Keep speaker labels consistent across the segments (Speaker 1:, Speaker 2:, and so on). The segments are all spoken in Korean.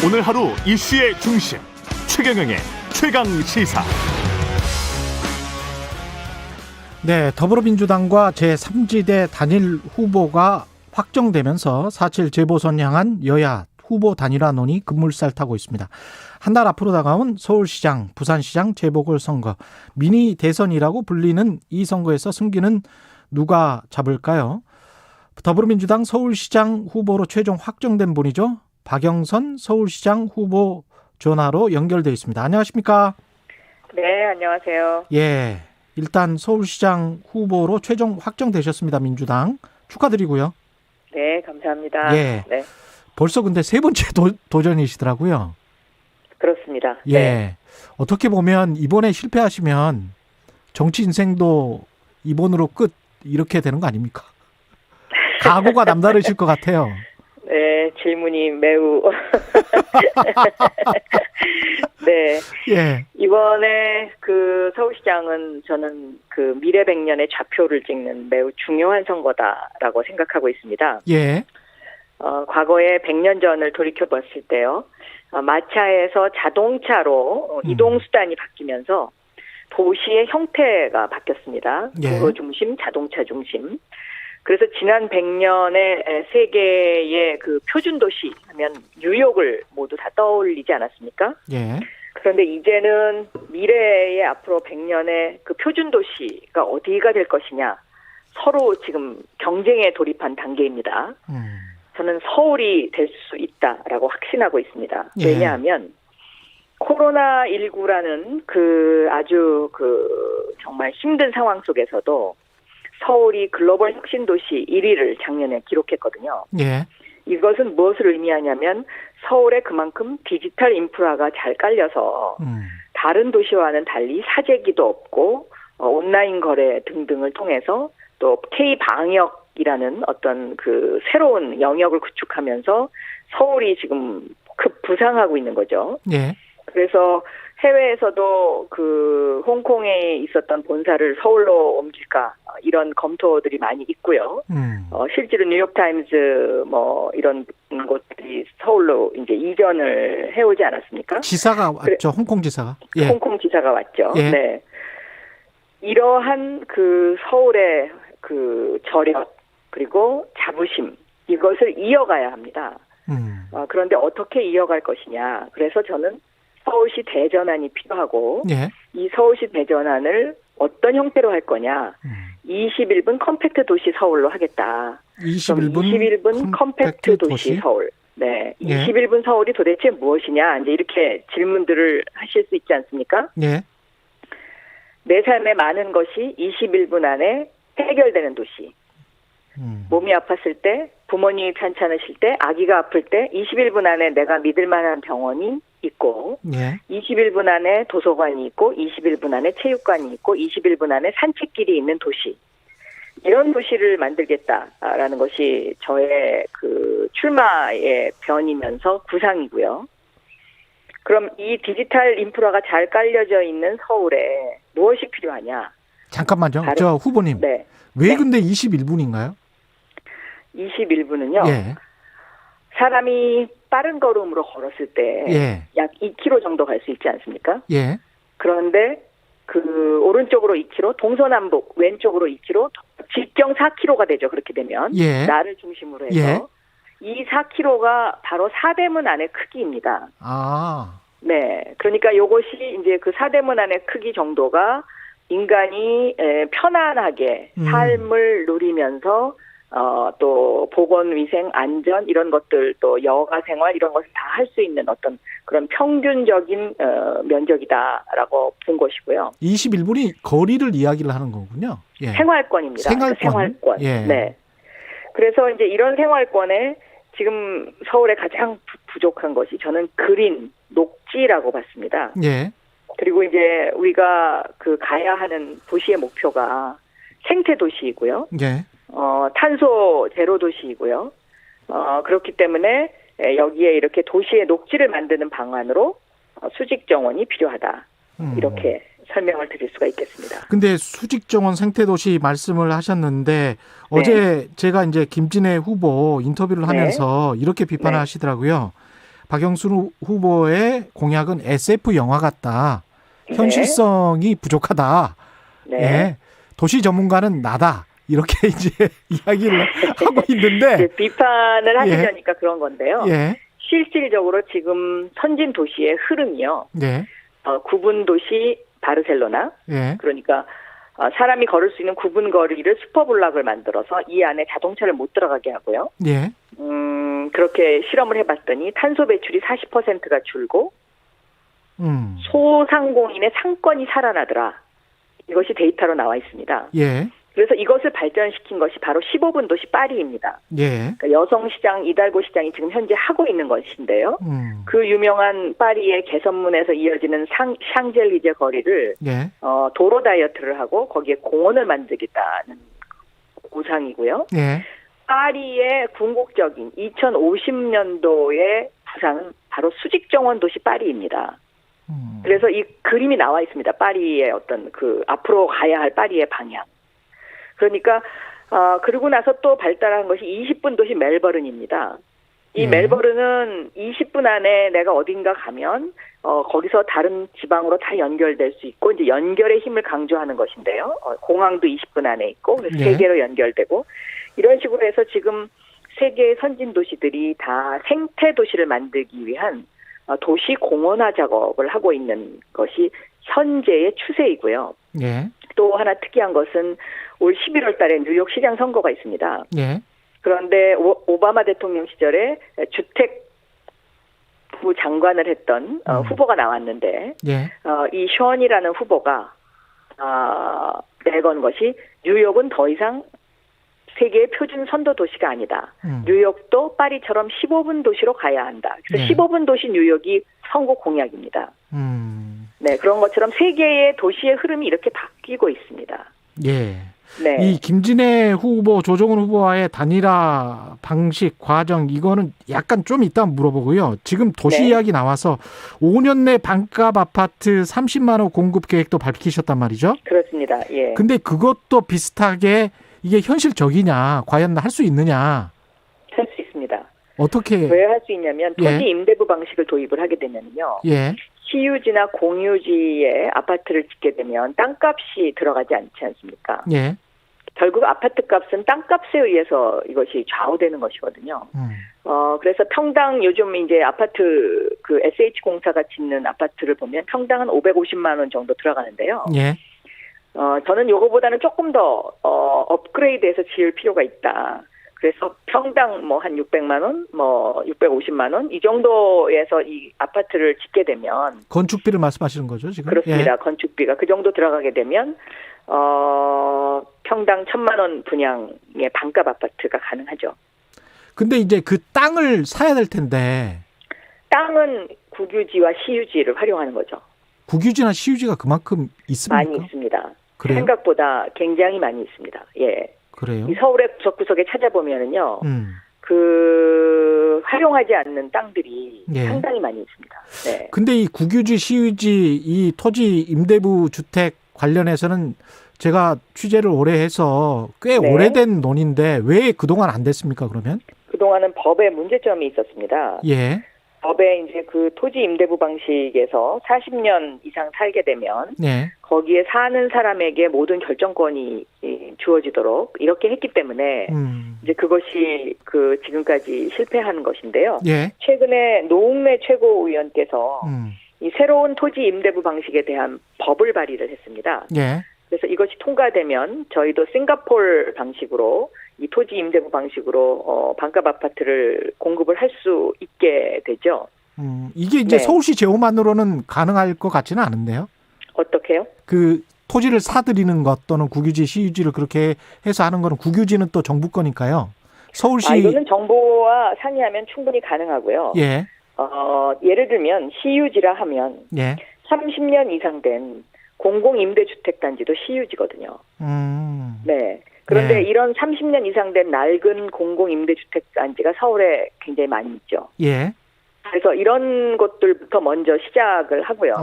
Speaker 1: 오늘 하루 이슈의 중심 최경영의 최강 시사.
Speaker 2: 네, 더불어민주당과 제3지대 단일 후보가 확정되면서 4.7 재보선 향한 여야 후보 단일화 논의 급물살 타고 있습니다. 한 달 앞으로 다가온 서울시장, 부산시장 재보궐선거, 미니 대선이라고 불리는 이 선거에서 승기는 누가 잡을까요? 더불어민주당 서울시장 후보로 최종 확정된 분이죠. 박영선 서울시장 후보 전화로 연결돼 있습니다. 안녕하십니까?
Speaker 3: 네, 안녕하세요.
Speaker 2: 예, 일단 서울시장 후보로 최종 확정되셨습니다. 민주당 축하드리고요.
Speaker 3: 네, 감사합니다.
Speaker 2: 예,
Speaker 3: 네,
Speaker 2: 벌써 근데 세 번째 도전이시더라고요.
Speaker 3: 그렇습니다.
Speaker 2: 예,
Speaker 3: 네.
Speaker 2: 어떻게 보면 이번에 실패하시면 정치 인생도 이번으로 끝 이렇게 되는 거 아닙니까? 각오가 남다르실 것 같아요.
Speaker 3: 네, 질문이 매우 네.
Speaker 2: 예,
Speaker 3: 이번에 그 서울시장은 저는 그 미래 100년의 좌표를 찍는 매우 중요한 선거다라고 생각하고 있습니다.
Speaker 2: 예,
Speaker 3: 과거에 100년 전을 돌이켜 봤을 때요. 마차에서 자동차로 이동 수단이 바뀌면서 도시의 형태가 바뀌었습니다.
Speaker 2: 예.
Speaker 3: 도로 중심, 자동차 중심. 그래서 지난 100년의 세계의 그 표준 도시 하면 뉴욕을 모두 다 떠올리지 않았습니까?
Speaker 2: 예,
Speaker 3: 그런데 이제는 미래의 앞으로 100년의 그 표준 도시가 어디가 될 것이냐. 서로 지금 경쟁에 돌입한 단계입니다. 저는 서울이 될 수 있다라고 확신하고 있습니다.
Speaker 2: 예.
Speaker 3: 왜냐하면 코로나19라는 그 아주 그 정말 힘든 상황 속에서도 서울이 글로벌 혁신 도시 1위를 작년에 기록했거든요.
Speaker 2: 예,
Speaker 3: 이것은 무엇을 의미하냐면 서울에 그만큼 디지털 인프라가 잘 깔려서 다른 도시와는 달리 사재기도 없고 온라인 거래 등등을 통해서 또 K-방역이라는 어떤 그 새로운 영역을 구축하면서 서울이 지금 급 부상하고 있는 거죠.
Speaker 2: 예,
Speaker 3: 그래서 해외에서도 그 홍콩에 있었던 본사를 서울로 옮길까 이런 검토들이 많이 있고요. 실제로 뉴욕타임즈 뭐 이런 곳들이 서울로 이제 이전을 해오지 않았습니까?
Speaker 2: 지사가 왔죠. 홍콩 지사가. 예,
Speaker 3: 홍콩 지사가 왔죠.
Speaker 2: 예.
Speaker 3: 네. 이러한 그 서울의 그 저력 그리고 자부심 이것을 이어가야 합니다. 그런데 어떻게 이어갈 것이냐. 그래서 저는 서울시 대전안이 필요하고
Speaker 2: 예,
Speaker 3: 이 서울시 대전안을 어떤 형태로 할 거냐. 21분 컴팩트 도시 서울로 하겠다. 21분 컴팩트 도시 서울. 네.
Speaker 2: 예.
Speaker 3: 21분 서울이 도대체 무엇이냐. 이제 이렇게 질문들을 하실 수 있지 않습니까?
Speaker 2: 예,
Speaker 3: 내 삶의 많은 것이 21분 안에 해결되는 도시. 몸이 아팠을 때, 부모님이 편찮으실 때, 아기가 아플 때 21분 안에 내가 믿을 만한 병원이 있고
Speaker 2: 예,
Speaker 3: 21분 안에 도서관이 있고 21분 안에 체육관이 있고 21분 안에 산책길이 있는 도시. 이런 도시를 만들겠다라는 것이 저의 그 출마의 변이면서 구상이고요. 그럼 이 디지털 인프라가 잘 깔려져 있는 서울에 무엇이 필요하냐?
Speaker 2: 잠깐만요. 저 후보님.
Speaker 3: 네.
Speaker 2: 왜
Speaker 3: 네.
Speaker 2: 근데 21분인가요?
Speaker 3: 21분은요.
Speaker 2: 예,
Speaker 3: 사람이 빠른 걸음으로 걸었을 때
Speaker 2: 예,
Speaker 3: 약 2km 정도 갈 수 있지 않습니까?
Speaker 2: 예,
Speaker 3: 그런데 그 오른쪽으로 2km, 동서남북 왼쪽으로 2km, 직경 4km가 되죠. 그렇게 되면
Speaker 2: 예.
Speaker 3: 나를 중심으로 해서
Speaker 2: 예.
Speaker 3: 이 4km가 바로 사대문 안의 크기입니다.
Speaker 2: 아,
Speaker 3: 네, 그러니까 이것이 이제 그 사대문 안의 크기 정도가 인간이 편안하게 삶을 누리면서 또 보건, 위생, 안전 이런 것들 또 여가 생활 이런 것을 다 할 수 있는 어떤 그런 평균적인 면적이다라고 본 것이고요.
Speaker 2: 21분이 거리를 이야기를 하는 거군요. 예.
Speaker 3: 생활권입니다. 생활권.
Speaker 2: 예.
Speaker 3: 네. 그래서 이제 이런 생활권에 지금 서울에 가장 부족한 것이 저는 그린, 녹지라고 봤습니다.
Speaker 2: 예.
Speaker 3: 그리고 이제 우리가 그 가야 하는 도시의 목표가 생태 도시이고요.
Speaker 2: 예.
Speaker 3: 탄소 제로 도시이고요. 그렇기 때문에 여기에 이렇게 도시의 녹지를 만드는 방안으로 수직 정원이 필요하다. 이렇게 설명을 드릴 수가 있겠습니다.
Speaker 2: 근데 수직정원 생태도시 말씀을 하셨는데 어제 제가 이제 김진애 후보 인터뷰를 하면서 이렇게 비판을
Speaker 3: 네.
Speaker 2: 하시더라고요. 박영순 후보의 공약은 SF 영화 같다.
Speaker 3: 네.
Speaker 2: 현실성이 부족하다.
Speaker 3: 네.
Speaker 2: 예. 도시 전문가는 나다. 이렇게 이제 이야기를 하고 있는데
Speaker 3: 비판을 하시려니까 그런 건데요.
Speaker 2: 예.
Speaker 3: 실질적으로 지금 선진 도시의 흐름이요.
Speaker 2: 네.
Speaker 3: 구분 도시 바르셀로나,
Speaker 2: 예.
Speaker 3: 그러니까 사람이 걸을 수 있는 구분 거리를 슈퍼블락을 만들어서 이 안에 자동차를 못 들어가게 하고요.
Speaker 2: 예.
Speaker 3: 그렇게 실험을 해봤더니 탄소 배출이 40%가 줄고 소상공인의 상권이 살아나더라. 이것이 데이터로 나와 있습니다.
Speaker 2: 예.
Speaker 3: 그래서 이것을 발전시킨 것이 바로 15분 도시 파리입니다.
Speaker 2: 예.
Speaker 3: 그러니까 여성시장, 이달고 시장이 지금 현재 하고 있는 것인데요. 그 유명한 파리의 개선문에서 이어지는 샹젤리제 거리를
Speaker 2: 예.
Speaker 3: 도로 다이어트를 하고 거기에 공원을 만들겠다는 구상이고요.
Speaker 2: 예.
Speaker 3: 파리의 궁극적인 2050년도의 부상은 바로 수직정원 도시 파리입니다. 그래서 이 그림이 나와 있습니다. 파리의 어떤 그 앞으로 가야 할 파리의 방향. 그러니까 그러고 나서 또 발달한 것이 20분 도시 멜버른입니다. 이 멜버른은 20분 안에 내가 어딘가 가면 거기서 다른 지방으로 다 연결될 수 있고 이제 연결의 힘을 강조하는 것인데요. 공항도 20분 안에 있고 그래서
Speaker 2: 예.
Speaker 3: 세계로 연결되고 이런 식으로 해서 지금 세계의 선진 도시들이 다 생태 도시를 만들기 위한 도시 공원화 작업을 하고 있는 것이 현재의 추세이고요.
Speaker 2: 예.
Speaker 3: 또 하나 특이한 것은 올 11월 달에 뉴욕 시장 선거가 있습니다.
Speaker 2: 예.
Speaker 3: 그런데 오바마 대통령 시절에 주택부 장관을 했던 후보가 나왔는데
Speaker 2: 예.
Speaker 3: 이 션이라는 후보가 내건 것이 뉴욕은 더 이상 세계의 표준 선도 도시가 아니다. 뉴욕도 파리처럼 15분 도시로 가야 한다. 그래서
Speaker 2: 네.
Speaker 3: 15분 도시 뉴욕이 선거 공약입니다. 네, 그런 것처럼 세계의 도시의 흐름이 이렇게 바뀌고 있습니다.
Speaker 2: 예.
Speaker 3: 네.
Speaker 2: 이 김진애 후보, 조정훈 후보와의 단일화 방식, 과정 이거는 약간 좀 이따 물어보고요. 지금 도시
Speaker 3: 네.
Speaker 2: 이야기 나와서 5년 내 반값 아파트 30만 원 공급 계획도 밝히셨단 말이죠.
Speaker 3: 그렇습니다. 예.
Speaker 2: 근데 그것도 비슷하게 이게 현실적이냐, 과연 할 수 있느냐,
Speaker 3: 할 수 있습니다.
Speaker 2: 어떻게?
Speaker 3: 왜 할 수 있냐면 토지
Speaker 2: 예.
Speaker 3: 임대부 방식을 도입을 하게 되면요.
Speaker 2: 예.
Speaker 3: 시유지나 공유지에 아파트를 짓게 되면 땅값이 들어가지 않지 않습니까?
Speaker 2: 예.
Speaker 3: 결국 아파트 값은 땅값에 의해서 이것이 좌우되는 것이거든요. 그래서 평당 요즘 이제 아파트 그 SH공사가 짓는 아파트를 보면 평당은 550만 원 정도 들어가는데요.
Speaker 2: 예.
Speaker 3: 저는 요거보다는 조금 더 업그레이드해서 지을 필요가 있다. 그래서 평당 뭐 한 600만 원, 뭐 650만 원 이 정도에서 이 아파트를 짓게 되면
Speaker 2: 건축비를 말씀하시는 거죠, 지금?
Speaker 3: 그렇습니다.
Speaker 2: 예.
Speaker 3: 건축비가 그 정도 들어가게 되면 평당 1,000만 원 분양의 반값 아파트가 가능하죠.
Speaker 2: 근데 이제 그 땅을 사야 될 텐데
Speaker 3: 땅은 국유지와 시유지를 활용하는 거죠.
Speaker 2: 국유지나 시유지가 그만큼 있습니까?
Speaker 3: 많이 있습니다.
Speaker 2: 그래요?
Speaker 3: 생각보다 굉장히 많이 있습니다. 예.
Speaker 2: 그래요?
Speaker 3: 이 서울의 구석구석에 찾아보면은요, 활용하지 않는 땅들이
Speaker 2: 예.
Speaker 3: 상당히 많이 있습니다. 네.
Speaker 2: 근데 이 국유지, 시유지, 이 토지 임대부 주택 관련해서는 제가 취재를 오래 해서 꽤
Speaker 3: 네.
Speaker 2: 오래된 논인데 왜 그동안 안 됐습니까, 그러면?
Speaker 3: 그동안은 법에 문제점이 있었습니다.
Speaker 2: 예.
Speaker 3: 법에 이제 그 토지 임대부 방식에서 40년 이상 살게 되면
Speaker 2: 예.
Speaker 3: 거기에 사는 사람에게 모든 결정권이 주어지도록 이렇게 했기 때문에 이제 그것이 그 지금까지 실패하는 것인데요.
Speaker 2: 예.
Speaker 3: 최근에 노웅래 최고위원께서 이 새로운 토지 임대부 방식에 대한 법을 발의를 했습니다.
Speaker 2: 예.
Speaker 3: 그래서 이것이 통과되면 저희도 싱가포르 방식으로 이 토지 임대부 방식으로 반값 아파트를 공급을 할 수 있게 되죠.
Speaker 2: 이게 이제
Speaker 3: 네.
Speaker 2: 서울시 제호만으로는 가능할 것 같지는 않은데요.
Speaker 3: 어떻게요?
Speaker 2: 그 토지를 사들이는 것 또는 국유지, 시유지를 그렇게 해서 하는 거는 국유지는 또 정부 거니까요. 서울시
Speaker 3: 이거는 정부와 상의하면 충분히 가능하고요.
Speaker 2: 예.
Speaker 3: 예를 들면 시유지라 하면
Speaker 2: 예.
Speaker 3: 30년 이상 된 공공임대주택단지도 시유지거든요. 네. 그런데
Speaker 2: 네.
Speaker 3: 이런 30년 이상 된 낡은 공공임대주택단지가 서울에 굉장히 많이 있죠.
Speaker 2: 예.
Speaker 3: 그래서 이런 것들부터 먼저 시작을 하고요.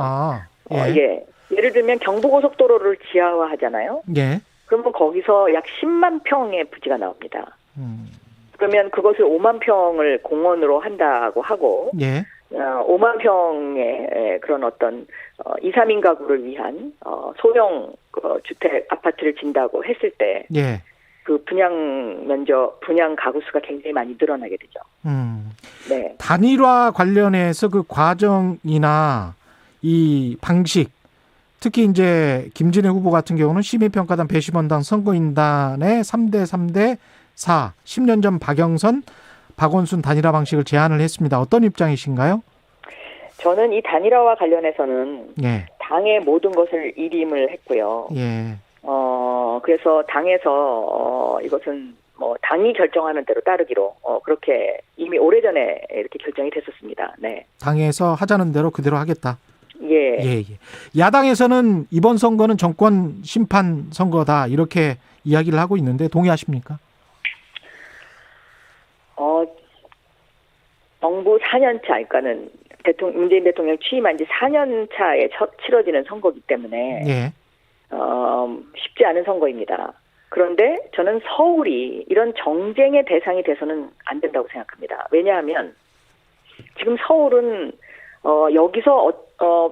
Speaker 2: 예.
Speaker 3: 예를 들면 경부고속도로를 지하화하잖아요.
Speaker 2: 예.
Speaker 3: 그러면 거기서 약 10만 평의 부지가 나옵니다. 그러면 그것을 5만 평을 공원으로 한다고 하고
Speaker 2: 예.
Speaker 3: 5만 평의 그런 어떤 2, 3인 가구를 위한 소형 주택 아파트를 진다고 했을 때
Speaker 2: 예.
Speaker 3: 그 분양 가구 수가 굉장히 많이 늘어나게 되죠. 네.
Speaker 2: 단일화 관련해서 그 과정이나 이 방식, 특히 이제 김진애 후보 같은 경우는 시민평가단 배심원당 선거인단의 3대 3대 4, 10년 전 박영선, 박원순 단일화 방식을 제안을 했습니다. 어떤 입장이신가요?
Speaker 3: 저는 이 단일화와 관련해서는
Speaker 2: 예.
Speaker 3: 당의 모든 것을 일임을 했고요.
Speaker 2: 예.
Speaker 3: 그래서 당에서 이것은 뭐 당이 결정하는 대로 따르기로 그렇게 이미 오래전에 이렇게 결정이 됐었습니다. 네.
Speaker 2: 당에서 하자는 대로 그대로 하겠다.
Speaker 3: 예.
Speaker 2: 예, 예. 야당에서는 이번 선거는 정권 심판 선거다 이렇게 이야기를 하고 있는데 동의하십니까?
Speaker 3: 정부 4년 차, 그러니까는 문재인 대통령 취임한 지 4년 차에 치러지는 선거이기 때문에
Speaker 2: 예.
Speaker 3: 쉽지 않은 선거입니다. 그런데 저는 서울이 이런 정쟁의 대상이 돼서는 안 된다고 생각합니다. 왜냐하면 지금 서울은 여기서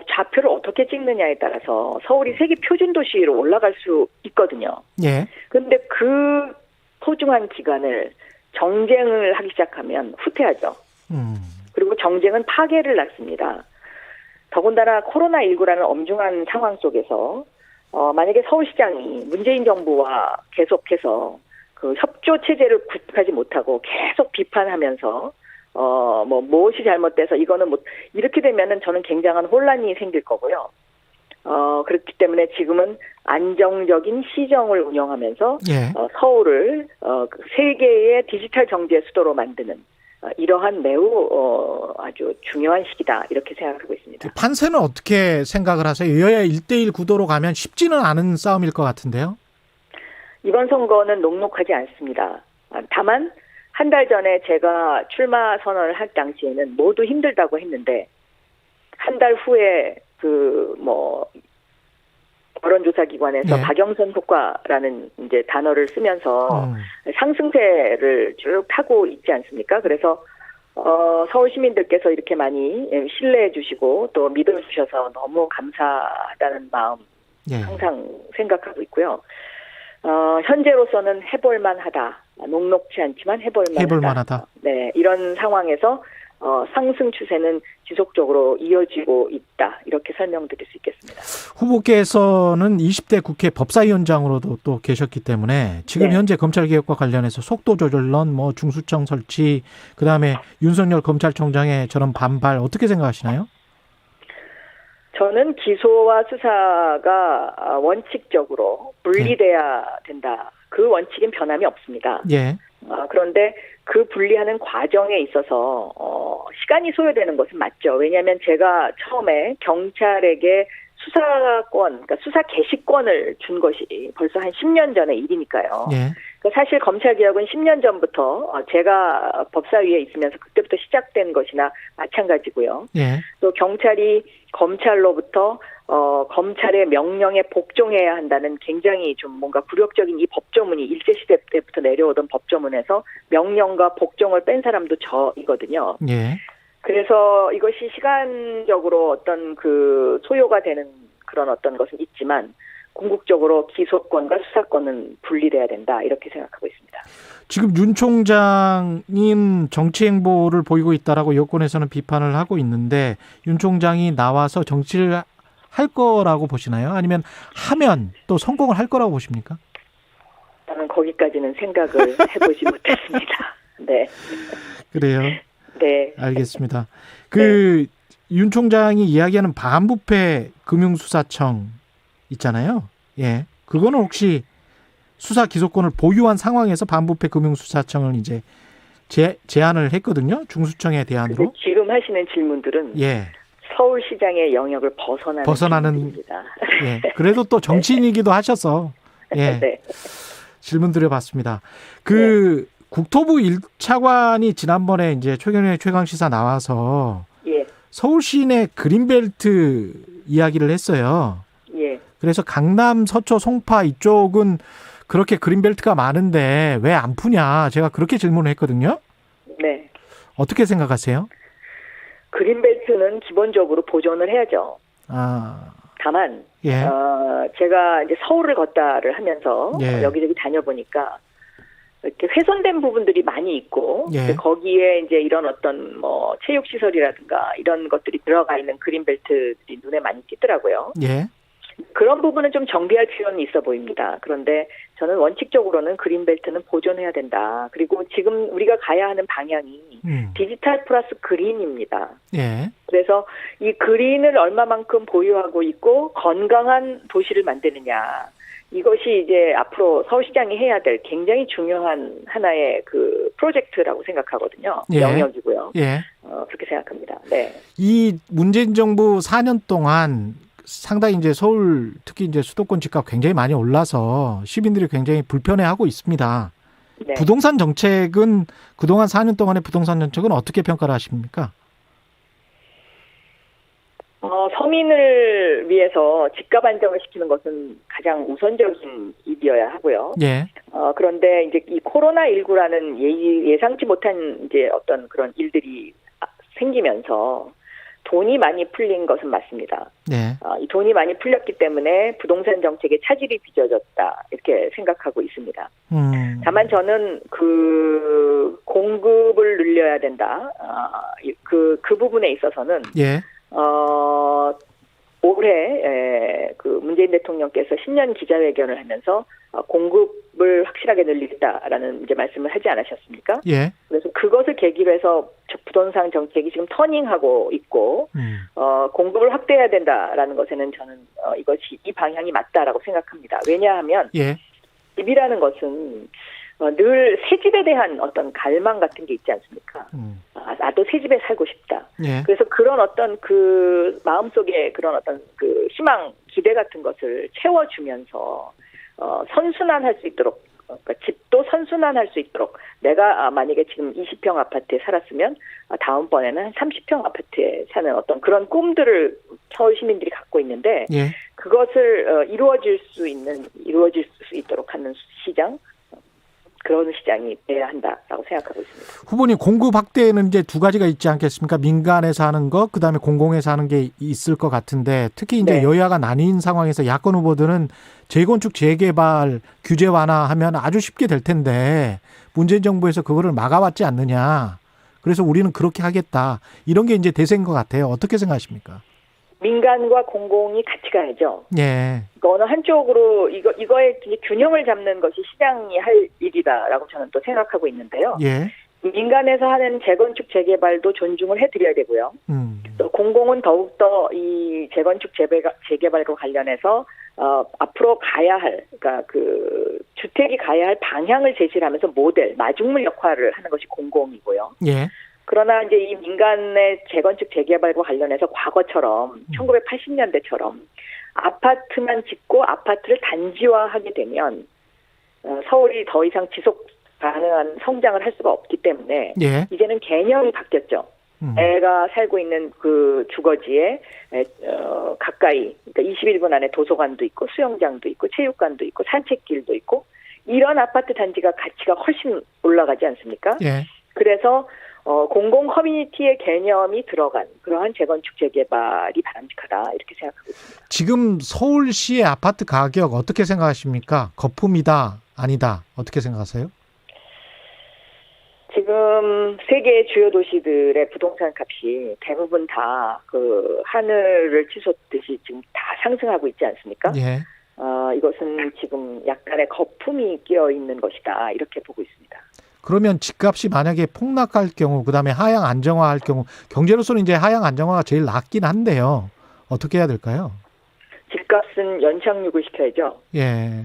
Speaker 3: 좌표를 어떻게 찍느냐에 따라서 서울이 세계 표준 도시로 올라갈 수 있거든요.
Speaker 2: 예.
Speaker 3: 그런데 그 소중한 기간을 정쟁을 하기 시작하면 후퇴하죠. 그리고 정쟁은 파괴를 낳습니다. 더군다나 코로나19라는 엄중한 상황 속에서 만약에 서울시장이 문재인 정부와 계속해서 그 협조 체제를 구축하지 못하고 계속 비판하면서 무엇이 잘못돼서 이거는 뭐 이렇게 되면은 저는 굉장한 혼란이 생길 거고요. 그렇기 때문에 지금은 안정적인 시정을 운영하면서
Speaker 2: 예.
Speaker 3: 서울을 세계의 디지털 경제 수도로 만드는 이러한 매우 아주 중요한 시기다 이렇게 생각하고 있습니다.
Speaker 2: 판세는 어떻게 생각을 하세요? 여야 1대1 구도로 가면 쉽지는 않은 싸움일 것 같은데요.
Speaker 3: 이번 선거는 녹록하지 않습니다. 다만 한 달 전에 제가 출마 선언을 할 당시에는 모두 힘들다고 했는데 한 달 후에 여론조사 기관에서
Speaker 2: 네.
Speaker 3: 박영선 효과라는 이제 단어를 쓰면서 상승세를 쭉 타고 있지 않습니까? 그래서 서울 시민들께서 이렇게 많이 신뢰해 주시고 또 믿어 주셔서 너무 감사하다는 마음
Speaker 2: 예.
Speaker 3: 항상 생각하고 있고요. 현재로서는 해볼만하다. 녹록지 않지만 해볼만하다. 네, 이런 상황에서 상승 추세는 지속적으로 이어지고 있다. 이렇게 설명드릴 수 있겠습니다.
Speaker 2: 후보께서는 20대 국회 법사위원장으로도 또 계셨기 때문에 지금
Speaker 3: 네.
Speaker 2: 현재 검찰개혁과 관련해서 속도조절론, 중수청 설치, 그다음에 윤석열 검찰총장의 저런 반발 어떻게 생각하시나요?
Speaker 3: 저는 기소와 수사가 원칙적으로 분리돼야 된다. 그 원칙은 변함이 없습니다.
Speaker 2: 예.
Speaker 3: 그런데 그 분리하는 과정에 있어서 시간이 소요되는 것은 맞죠. 왜냐하면 제가 처음에 경찰에게 수사권, 그러니까 수사 개시권을 준 것이 벌써 한 10년 전의 일이니까요.
Speaker 2: 예.
Speaker 3: 사실 검찰개혁은 10년 전부터 제가 법사위에 있으면서 그때부터 시작된 것이나 마찬가지고요.
Speaker 2: 예.
Speaker 3: 또 경찰이 검찰로부터 검찰의 명령에 복종해야 한다는 굉장히 좀 뭔가 굴욕적인 이 법조문이 일제시대 때부터 내려오던 법조문에서 명령과 복종을 뺀 사람도 저이거든요.
Speaker 2: 예.
Speaker 3: 그래서 이것이 시간적으로 어떤 그 소요가 되는 그런 어떤 것은 있지만 궁극적으로 기소권과 수사권은 분리돼야 된다 이렇게 생각하고 있습니다.
Speaker 2: 지금 윤 총장인 정치 행보를 보이고 있다라고 여권에서는 비판을 하고 있는데 윤 총장이 나와서 정치를 할 거라고 보시나요? 아니면 하면 또 성공을 할 거라고 보십니까?
Speaker 3: 저는 거기까지는 생각을 해보지 못했습니다. 네.
Speaker 2: 그래요.
Speaker 3: 네.
Speaker 2: 알겠습니다. 윤 총장이 이야기하는 반부패 금융수사청 있잖아요. 예. 그거는 혹시 수사 기소권을 보유한 상황에서 반부패 금융수사청을 이제 제안을 했거든요. 중수청의 대안으로.
Speaker 3: 지금 하시는 질문들은
Speaker 2: 예.
Speaker 3: 서울시장의 영역을 벗어나는 질문입니다.
Speaker 2: 예. 그래도 또 정치인이기도 하셔서 예.
Speaker 3: 네.
Speaker 2: 질문 드려봤습니다. 국토부 1차관이 지난번에 이제 최경영의 최강시사 나와서
Speaker 3: 예.
Speaker 2: 서울 시내 그린벨트 이야기를 했어요.
Speaker 3: 예.
Speaker 2: 그래서 강남, 서초, 송파 이쪽은 그렇게 그린벨트가 많은데 왜 안 푸냐 제가 그렇게 질문을 했거든요.
Speaker 3: 네.
Speaker 2: 어떻게 생각하세요?
Speaker 3: 그린벨트는 기본적으로 보존을 해야죠. 다만
Speaker 2: 예.
Speaker 3: 제가 이제 서울을 걷다를 하면서
Speaker 2: 예.
Speaker 3: 여기저기 다녀보니까 이렇게 훼손된 부분들이 많이 있고
Speaker 2: 예.
Speaker 3: 거기에 이제 이런 어떤 뭐 체육시설이라든가 이런 것들이 들어가 있는 그린벨트들이 눈에 많이 띄더라고요.
Speaker 2: 예.
Speaker 3: 그런 부분은 좀 정비할 필요는 있어 보입니다. 그런데 저는 원칙적으로는 그린벨트는 보존해야 된다. 그리고 지금 우리가 가야 하는 방향이 디지털 플러스 그린입니다.
Speaker 2: 예.
Speaker 3: 그래서 이 그린을 얼마만큼 보유하고 있고 건강한 도시를 만드느냐. 이것이 이제 앞으로 서울시장이 해야 될 굉장히 중요한 하나의 그 프로젝트라고 생각하거든요.
Speaker 2: 예.
Speaker 3: 영역이고요.
Speaker 2: 예.
Speaker 3: 그렇게 생각합니다. 네.
Speaker 2: 이 문재인 정부 4년 동안 상당히 이제 서울 특히 이제 수도권 집값 굉장히 많이 올라서 시민들이 굉장히 불편해하고 있습니다.
Speaker 3: 네.
Speaker 2: 부동산 정책은 그동안 4년 동안의 부동산 정책은 어떻게 평가를 하십니까?
Speaker 3: 서민을 위해서 집값 안정을 시키는 것은 가장 우선적인 일이어야 하고요.
Speaker 2: 예.
Speaker 3: 그런데 이제 이 코로나19라는 예상치 못한 이제 어떤 그런 일들이 생기면서 돈이 많이 풀린 것은 맞습니다.
Speaker 2: 네.
Speaker 3: 이 돈이 많이 풀렸기 때문에 부동산 정책의 차질이 빚어졌다 이렇게 생각하고 있습니다. 다만 저는 그 공급을 늘려야 된다. 그 부분에 있어서는
Speaker 2: 예.
Speaker 3: 올해 그 문재인 대통령께서 신년 기자회견을 하면서 공급을 확실하게 늘리겠다라는 이제 말씀을 하지 않으셨습니까?
Speaker 2: 예.
Speaker 3: 그래서 그것을 계기로 해서 부동산 정책이 지금 터닝하고 있고 공급을 확대해야 된다라는 것에는 저는 이것이 이 방향이 맞다라고 생각합니다. 왜냐하면
Speaker 2: 예.
Speaker 3: 집이라는 것은 늘 새 집에 대한 어떤 갈망 같은 게 있지 않습니까? 나도 새 집에 살고 싶다.
Speaker 2: 예.
Speaker 3: 그래서 그런 어떤 그 마음속에 그런 어떤 그 희망, 기대 같은 것을 채워주면서 선순환할 수 있도록, 그러니까 집도 선순환할 수 있도록 내가 만약에 지금 20평 아파트에 살았으면 다음번에는 한 30평 아파트에 사는 어떤 그런 꿈들을 서울 시민들이 갖고 있는데
Speaker 2: 예.
Speaker 3: 그것을 이루어질 수 있도록 하는 시장, 그런 시장이 돼야 한다라고 생각하고 있습니다.
Speaker 2: 후보님, 공급 확대에는 이제 두 가지가 있지 않겠습니까? 민간에서 하는 거, 그다음에 공공에서 하는 게 있을 것 같은데 특히 이제
Speaker 3: 네.
Speaker 2: 여야가 나뉜 상황에서 야권 후보들은 재건축 재개발 규제 완화하면 아주 쉽게 될 텐데 문재인 정부에서 그거를 막아왔지 않느냐. 그래서 우리는 그렇게 하겠다. 이런 게 이제 대세인 것 같아요. 어떻게 생각하십니까?
Speaker 3: 민간과 공공이 같이 가야죠.
Speaker 2: 예.
Speaker 3: 그러니까 어느 한쪽으로 이거의 균형을 잡는 것이 시장이 할 일이다라고 저는 또 생각하고 있는데요.
Speaker 2: 예.
Speaker 3: 민간에서 하는 재건축 재개발도 존중을 해드려야 되고요. 또 공공은 더욱더 이 재건축 재개발과 관련해서 앞으로 가야 할, 그러니까 그 주택이 가야 할 방향을 제시하면서 모델, 마중물 역할을 하는 것이 공공이고요.
Speaker 2: 예.
Speaker 3: 그러나 이제 이 민간의 재건축 재개발과 관련해서 과거처럼 1980년대처럼 아파트만 짓고 아파트를 단지화하게 되면 서울이 더 이상 지속 가능한 성장을 할 수가 없기 때문에
Speaker 2: 예.
Speaker 3: 이제는 개념이 바뀌었죠. 내가 살고 있는 그 주거지에 가까이, 그러니까 21분 안에 도서관도 있고 수영장도 있고 체육관도 있고 산책길도 있고 이런 아파트 단지가 가치가 훨씬 올라가지 않습니까?
Speaker 2: 예.
Speaker 3: 그래서 공공 커뮤니티의 개념이 들어간 그러한 재건축 재개발이 바람직하다 이렇게 생각하고 있습니다.
Speaker 2: 지금 서울시의 아파트 가격 어떻게 생각하십니까? 거품이다, 아니다. 어떻게 생각하세요?
Speaker 3: 지금 세계 주요 도시들의 부동산 값이 대부분 다 그 하늘을 치솟듯이 지금 다 상승하고 있지 않습니까?
Speaker 2: 예.
Speaker 3: 이것은 지금 약간의 거품이 끼어 있는 것이다 이렇게 보고 있습니다.
Speaker 2: 그러면 집값이 만약에 폭락할 경우, 그다음에 하향 안정화할 경우, 경제로서는 이제 하향 안정화가 제일 낫긴 한데요. 어떻게 해야 될까요?
Speaker 3: 집값은 연착륙을 시켜야죠.
Speaker 2: 예.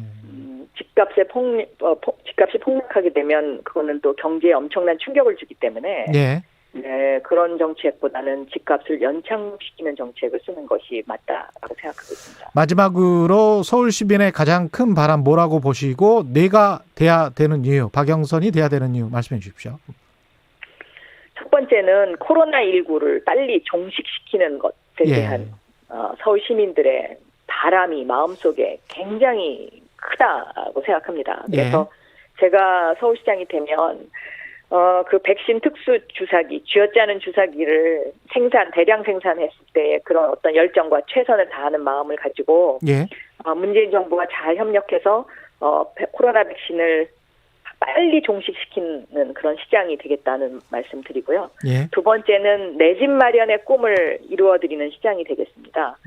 Speaker 3: 집값이 폭락하게 되면 그거는 또 경제에 엄청난 충격을 주기 때문에
Speaker 2: 예.
Speaker 3: 네, 그런 정책보다는 집값을 연착시키는 정책을 쓰는 것이 맞다라고 생각하고 있습니다.
Speaker 2: 마지막으로 서울 시민의 가장 큰 바람 뭐라고 보시고 내가 돼야 되는 이유, 박영선이 돼야 되는 이유 말씀해 주십시오.
Speaker 3: 첫 번째는 코로나19를 빨리 종식시키는 것에 대한 서울 시민들의 바람이 마음속에 굉장히 크다고 생각합니다. 그래서 제가 서울시장이 되면 그 백신 특수 주사기, 쥐어짜는 주사기를 대량 생산했을 때 그런 어떤 열정과 최선을 다하는 마음을 가지고
Speaker 2: 예.
Speaker 3: 문재인 정부가 잘 협력해서 코로나 백신을 빨리 종식시키는 그런 시장이 되겠다는 말씀드리고요.
Speaker 2: 예.
Speaker 3: 두 번째는 내 집 마련의 꿈을 이루어드리는 시장이 되겠습니다.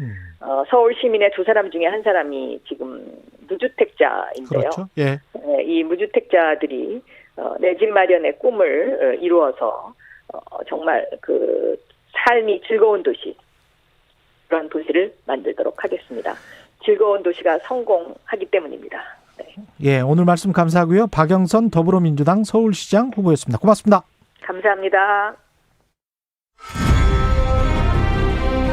Speaker 3: 서울 시민의 두 사람 중에 한 사람이 지금 무주택자인데요.
Speaker 2: 그렇죠. 예.
Speaker 3: 이 무주택자들이 내 집 마련의 꿈을 이루어서 정말 그 삶이 즐거운 도시, 그런 도시를 만들도록 하겠습니다. 즐거운 도시가 성공하기 때문입니다. 네.
Speaker 2: 예, 오늘 말씀 감사하고요. 박영선 더불어민주당 서울시장 후보였습니다. 고맙습니다.
Speaker 3: 감사합니다.